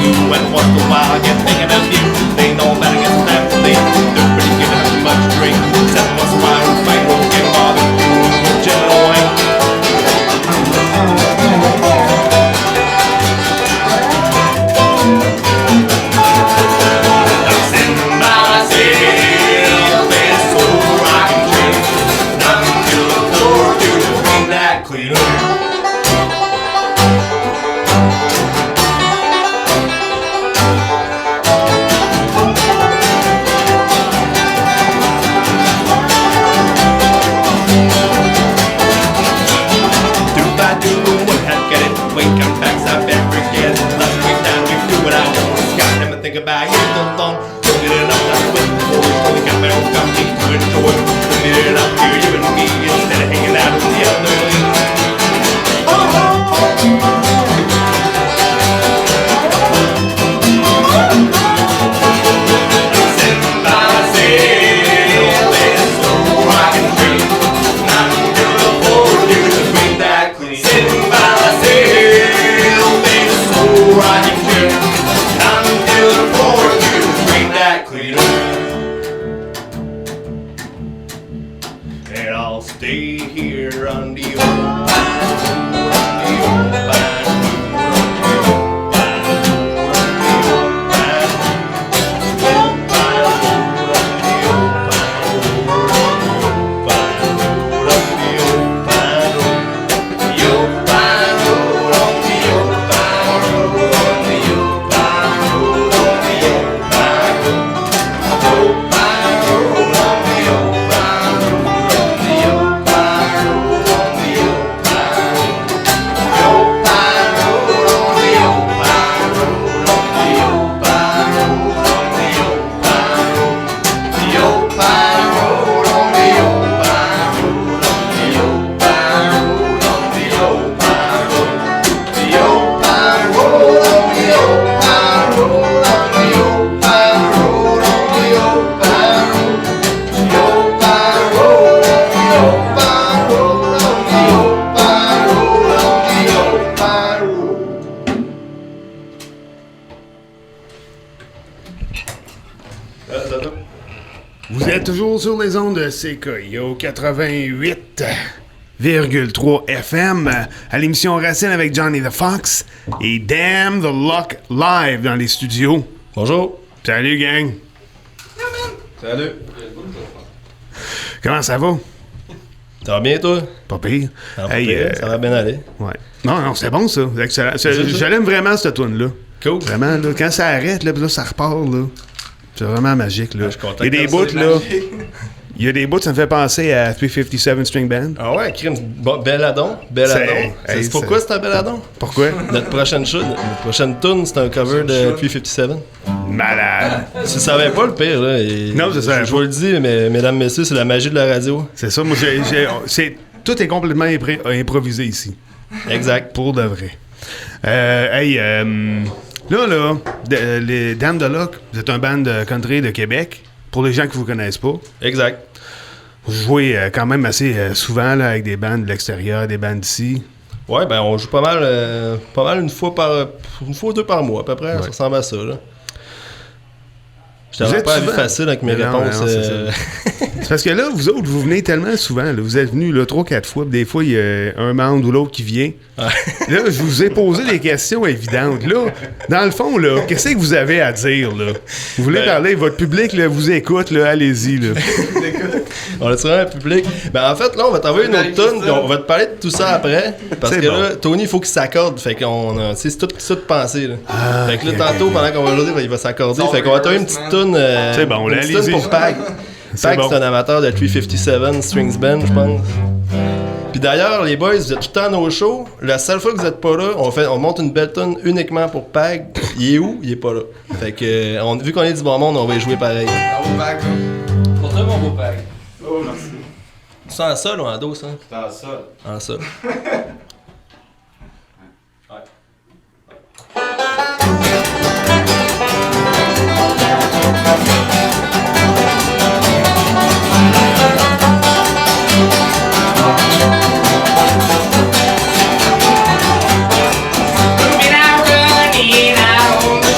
And once in a while I get thinking of you. They know that I get time to think. They're pretty giving up too much drink. Except once in a while I won't get bothered. Gin and wine. I'm sitting by myself in a soul rocking chair. I'm to the floor to bring that clean up. Think about you so long. Don't get it up, that's what the boys only got my own company to enjoy. Don't get it up here, you and me, instead of hanging out on the other lane. I'm sitting by myself in a slow rocking train. Not until the floor, you to bring that clean. Sitting by myself in a slow rocking train. And I'll stay here on the old Vous êtes toujours sur les ondes de CKIO 88,3 FM à l'émission Racine avec Johnny the Fox et Damn the Luck live dans les studios. Bonjour. Salut gang. Salut. Comment ça va? Ça va bien toi? Pas pire. Ça va bien aller. Ouais. Non, c'est bon ça. C'est excellent. Je l'aime vraiment cette tune-là. Cool. Vraiment, là, quand ça arrête, là, puis là, ça repart, là. C'est vraiment magique, là. Il y a des bouts, là. Il y a des bouts, ça me fait penser à 357 String Band. Ah ouais, crime. Belladon. C'est pourquoi c'est un Belladon? Pourquoi? Notre prochaine tune, c'est un cover de 357. Malade. Tu savais pas le pire, là. Non, je savais pas. Je vous le dis, mais, mesdames, messieurs, c'est la magie de la radio. C'est ça, moi, tout est complètement improvisé ici. Exact. Pour de vrai. Les Damn the Luck, vous êtes un band de country de Québec, pour les gens qui vous connaissent pas. Exact. Vous jouez quand même assez souvent là, avec des bands de l'extérieur, des bands d'ici. Ouais, ben on joue pas mal une fois ou deux par mois à peu près, ouais. Ça ressemble à ça, là. Je t'avais pas la vie facile avec mes réponses. C'est parce que là, vous autres, vous venez tellement souvent. Là, vous êtes venus 3-4 fois. Des fois, il y a un membre ou l'autre qui vient. Là, je vous ai posé des questions évidentes. Là, dans le fond, là, qu'est-ce que vous avez à dire? Là? Vous voulez parler? Votre public là, vous écoute. Là, allez-y. Là. On a tiré un public. Ben, en fait, là, on va t'envoyer une autre tune. On va te parler de tout ça après. Parce que là, Tony, il faut qu'il s'accorde. Fait qu'on c'est tout ça de pensée. Là. Fait que là, tantôt, pendant qu'on va jouer, il va s'accorder. Fait qu'on va t'envoyer une petite tune. C'est bon, là, allez-y. Pour Pag. Pag, c'est un amateur de 357 Strings Band, je pense. Puis d'ailleurs, les boys, vous êtes tout le temps à nos shows. La seule fois que vous êtes pas là, on monte une belle tune uniquement pour Pag. Il est où? Il est pas là. Fait que, vu qu'on est du bon monde, on va y jouer pareil. Bravo, Pag. Pour toi, mon beau Pag. Oh, merci. C'est en sol ou en dos, ça? C'est en sol. En sol. Been out running out on the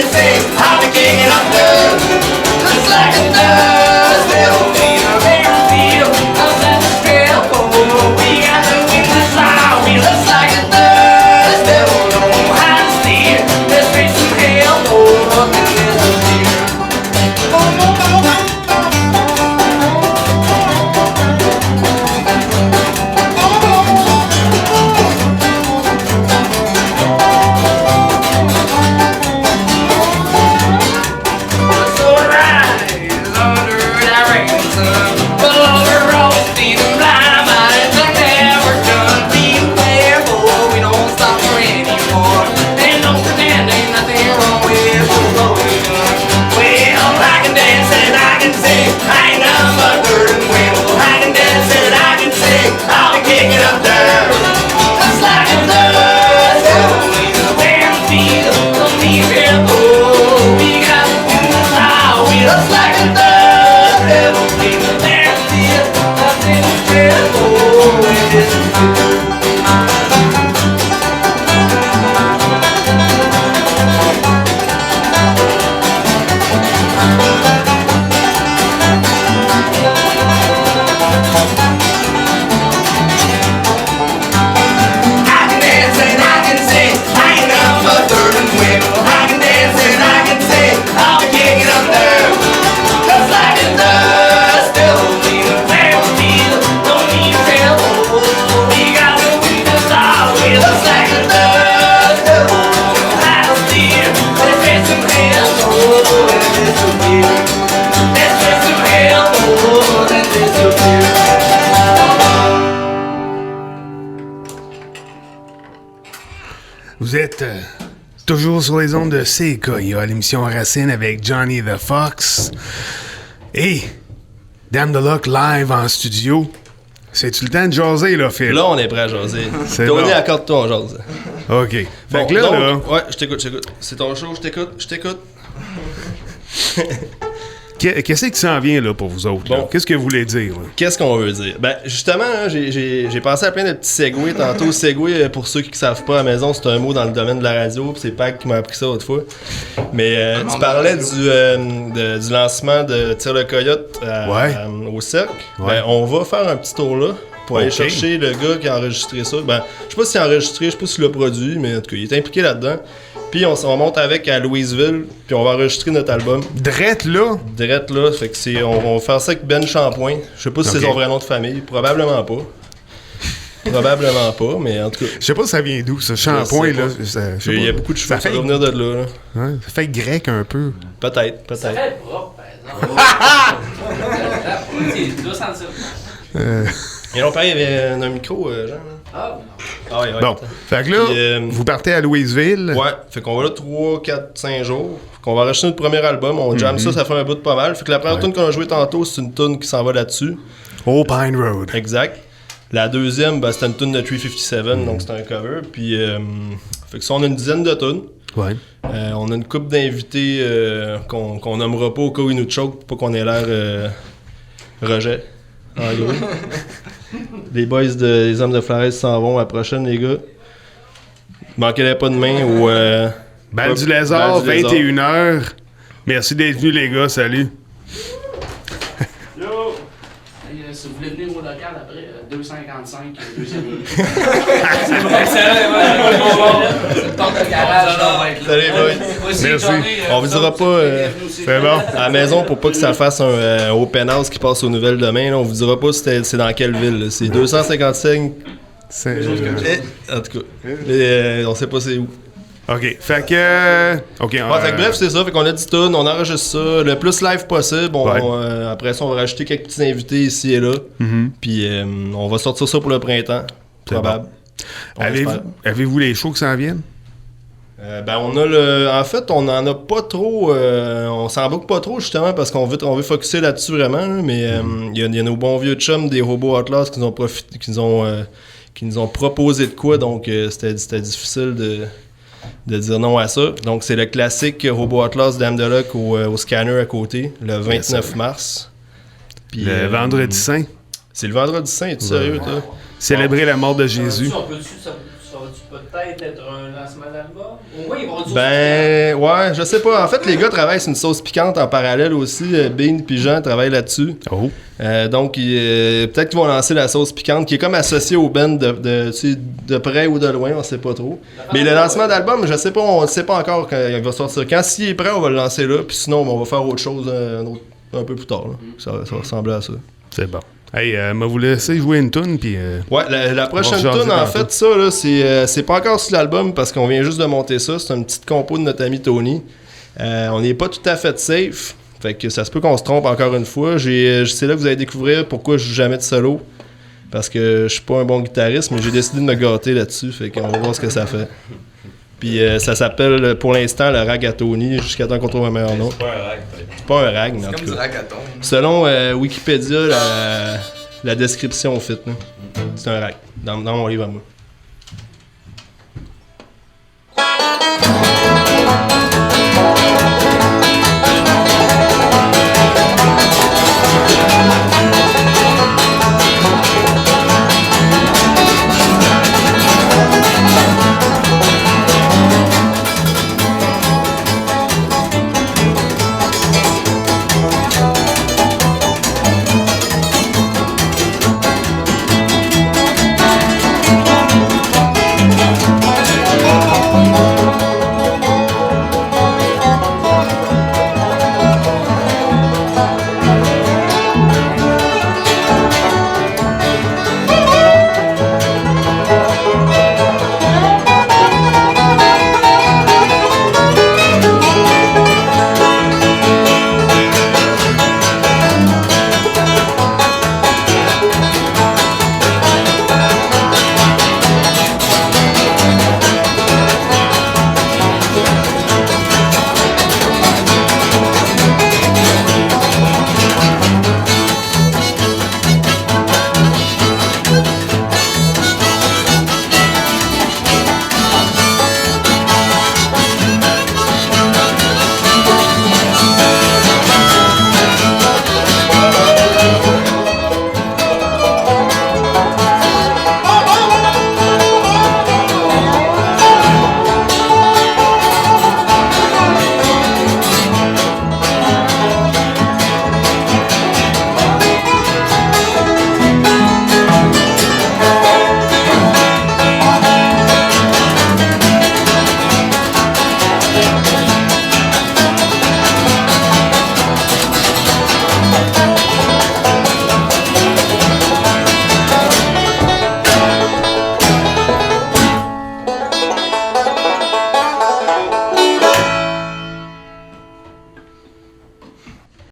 can say I'll be kicking up dirt, just like a dust. It'll be a big deal. I'll set the trail. Oh, we got the wind that's loud. We just like a dust. They don't know how to steer. Let's face some hell. Oh, up and disappear. Vous êtes toujours sur les ondes de CKIA à l'émission Racine avec Johnny the Fox. Et Damn the Luck live en studio. C'est-tu le temps de jaser, là, Phil? Là, on est prêt à jaser. C'est Tony, bon. accorde-toi, on jase. OK. Fait Bon, que là, donc, là... ouais, je t'écoute. C'est ton show, je t'écoute. Qu'est-ce qui s'en vient, là, pour vous autres? Là? Bon. Qu'est-ce que vous voulez dire, là? Qu'est-ce qu'on veut dire? Ben, justement, hein, j'ai pensé à plein de petits segways tantôt. Segway, pour ceux qui ne savent pas à la maison, c'est un mot dans le domaine de la radio, puis c'est Pag qui m'a appris ça autrefois. Mais tu parlais du lancement de Tire le Coyote au cercle. Ouais. Ben, on va faire un petit tour là pour aller Ok. chercher le gars qui a enregistré ça. Ben, je sais pas s'il a enregistré, je sais pas s'il l'a produit, mais en tout cas, il est impliqué là-dedans. Puis on monte avec à Louisville, puis on va enregistrer notre album. Drette, là? Direct là, fait que on va faire ça avec Ben Champoint. Je sais pas si Ok. c'est son vrai nom de famille, probablement pas. Probablement pas, mais en tout cas. Je sais pas si ça vient d'où, ça. Shampoing, Je sais là. pas. Ça- je sais Il y a pas. beaucoup de cheveux, Ça ça fait, doit venir de là. ouais, ça fait grec un peu. Peut-être. Ça fait propre, par exemple. Tu dois sentir. Et on pareil, il y avait un micro, Jean. Là. Ah, Ah ouais, ouais. Bon, fait que là, Puis, vous partez à Louisville. Ouais, fait qu'on va là 3, 4, 5 jours. Fait qu'on va enregistrer notre premier album. On jamme ça fait un bout de pas mal. Fait que la première tune qu'on a jouée tantôt, c'est une tune qui s'en va là-dessus. Au Pine Road. Exact. La deuxième, ben, c'était une tune de 357, donc c'était un cover. Puis, fait que ça, on a une dizaine de tunes. Ouais. On a une couple d'invités qu'on nommera pas au cas où ils nous choquent, pour pas qu'on ait l'air rejet. En gros. Les boys des Hommes de Flores s'en vont à la prochaine, les gars. Manquez pas de main au. Balle du Lézard, Balle du Lézard. 21h. Merci d'être venus, les gars. Salut. si vous voulez venir au local après, 2,55, deuxième ligne. C'est C'est le temps de garage, là, va être là. Salut, boys. Merci. On vous dira pas, C'est bon. à la maison, pour pas que ça fasse un open house qui passe aux nouvelles demain, là, on vous dira pas c'est dans quelle ville. Là. C'est 255. C'est- En tout cas. Mais, on sait pas c'est où. OK. Fait que... OK. Ouais, fait que bref, c'est ça. Fait qu'on a 10 tonnes, on enregistre ça le plus live possible. Ouais. Après ça, on va rajouter quelques petits invités ici et là. Puis on va sortir ça pour le printemps. C'est Probable. On espère. Avez-vous les shows qui s'en viennent? Ben on a en fait, on en a pas trop. On s'en boucle pas trop justement parce qu'on veut focusser là-dessus vraiment. Là, mais il y a nos bons vieux chums des Robots Atlas qui nous ont proposé de quoi. Donc c'était difficile de dire non à ça. Donc c'est le classique Robot Atlas Damn the Luck au scanner à côté, le 29 mars. Puis, Le vendredi saint. C'est le vendredi saint, es-tu sérieux toi? Célébrer la mort de Jésus. On peut-tu va-tu peut-être être un lancement d'album? Au moins, ils vont dire. Ben, ouais, je sais pas. En fait, les gars travaillent sur une sauce piquante en parallèle aussi. Bean puis Jean travaillent là-dessus. Oh. Donc, peut-être qu'ils vont lancer la sauce piquante qui est comme associée au band de près ou de loin, on sait pas trop. Mais le lancement d'album, je sais pas, on sait pas encore quand il va sortir. Quand s'il est prêt, on va le lancer là. Puis sinon, on va faire autre chose un peu plus tard. Là. Ça va ressembler à ça. C'est bon. Hey, m'a vous laisser jouer une tune, puis... Ouais, la prochaine on va tune, en tantôt. fait, ça, là, c'est pas encore sur l'album parce qu'on vient juste de monter ça. C'est une petite compo de notre ami Tony. On n'est pas tout à fait safe. Fait que ça se peut qu'on se trompe encore une fois. C'est là que vous allez découvrir pourquoi je joue jamais de solo. Parce que je suis pas un bon guitariste, mais j'ai décidé de me gâter là-dessus. Fait qu'on va voir ce que ça fait. Puis ça s'appelle pour l'instant le rag à Tony, jusqu'à temps qu'on trouve un meilleur nom. C'est pas un rag, peut-être. C'est pas un rag, mais en C'est tout comme du cas. ragaton. Selon Wikipédia, la description fit. Là. C'est un rag, dans mon livre à moi.